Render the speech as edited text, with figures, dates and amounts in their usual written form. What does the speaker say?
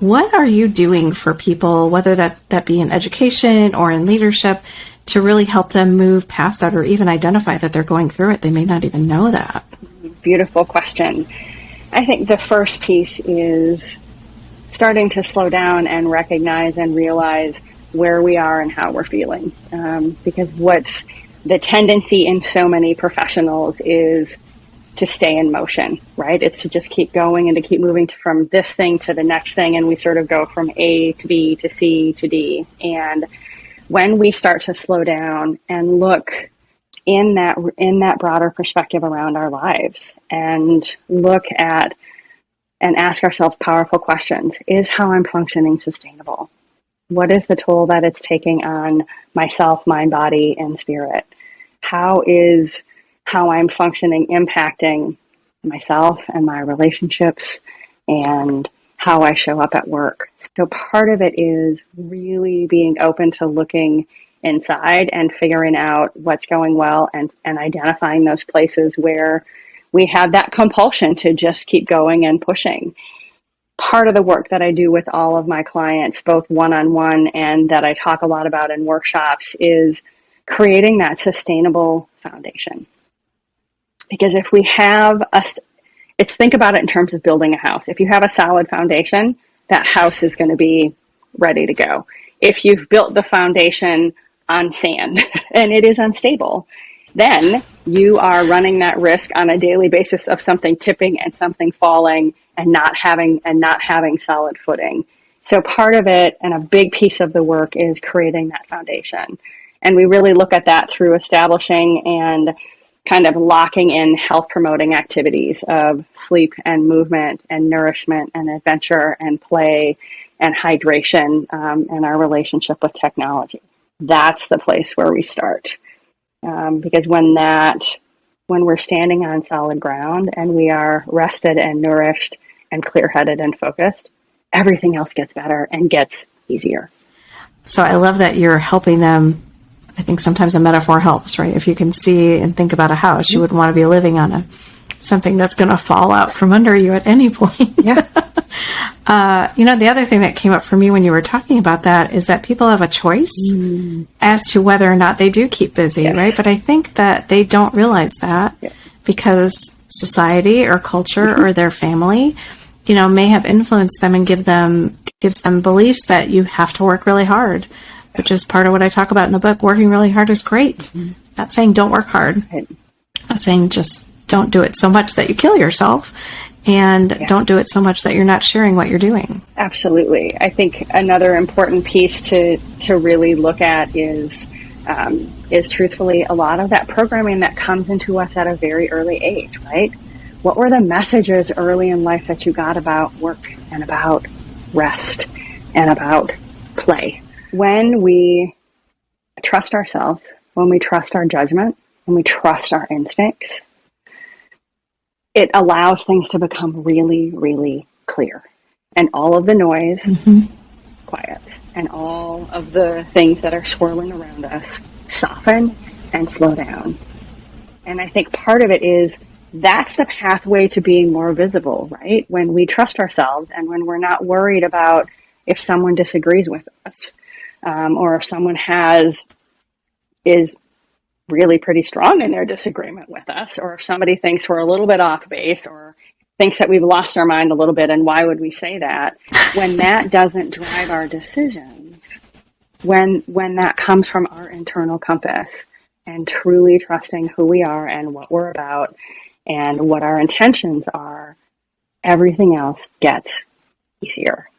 What are you doing for people, whether that be in education or in leadership, to really help them move past that or even identify that they're going through it? They may not even know that. Beautiful question. I think the first piece is starting to slow down and recognize and realize where we are and how we're feeling. Because what's the tendency in so many professionals is to stay in motion, right? It's to just keep going and to keep moving from this thing to the next thing. And we sort of go from A to B to C to D. And when we start to slow down and look in that broader perspective around our lives and look at and ask ourselves powerful questions, is how I'm functioning sustainable? What is the toll that it's taking on myself, mind, body, and spirit? How is how I'm functioning impacting myself and my relationships and how I show up at work? So part of it is really being open to looking inside and figuring out what's going well and identifying those places where we have that compulsion to just keep going and pushing. Part of the work that I do with all of my clients, both one-on-one and that I talk a lot about in workshops, is creating that sustainable foundation. Because if we have think about it in terms of building a house. If you have a solid foundation, that house is going to be ready to go. If you've built the foundation on sand and it is unstable, then you are running that risk on a daily basis of something tipping and something falling and not having solid footing. So part of it, and a big piece of the work, is creating that foundation. And we really look at that through establishing and kind of locking in health promoting activities of sleep and movement and nourishment and adventure and play and hydration, and our relationship with technology. That's the place where we start. Because when we're standing on solid ground and we are rested and nourished and clear-headed and focused, everything else gets better and gets easier. So I love that you're helping them. I think sometimes a metaphor helps, right? If you can see and think about a house, you wouldn't want to be living on something that's going to fall out from under you at any point. Yeah. The other thing that came up for me when you were talking about that is that people have a choice as to whether or not they do keep busy, yes. Right? But I think that they don't realize that because society or culture or their family, may have influenced them and gives them beliefs that you have to work really hard, which is part of what I talk about in the book. Working really hard is great. Mm-hmm. Not saying don't work hard. Right. Not saying just don't do it so much that you kill yourself. And don't do it so much that you're not sharing what you're doing. Absolutely. I think another important piece to really look at is truthfully a lot of that programming that comes into us at a very early age, right? What were the messages early in life that you got about work and about rest and about play? When we trust ourselves, when we trust our judgment, when we trust our instincts, it allows things to become really, really clear. And all of the noise quiets. And all of the things that are swirling around us soften and slow down. And I think part of it is that's the pathway to being more visible, right? When we trust ourselves and when we're not worried about if someone disagrees with us, or if someone is really pretty strong in their disagreement with us, or if somebody thinks we're a little bit off base or thinks that we've lost our mind a little bit, and why would we say that? When that doesn't drive our decisions, when that comes from our internal compass and truly trusting who we are and what we're about and what our intentions are, everything else gets easier.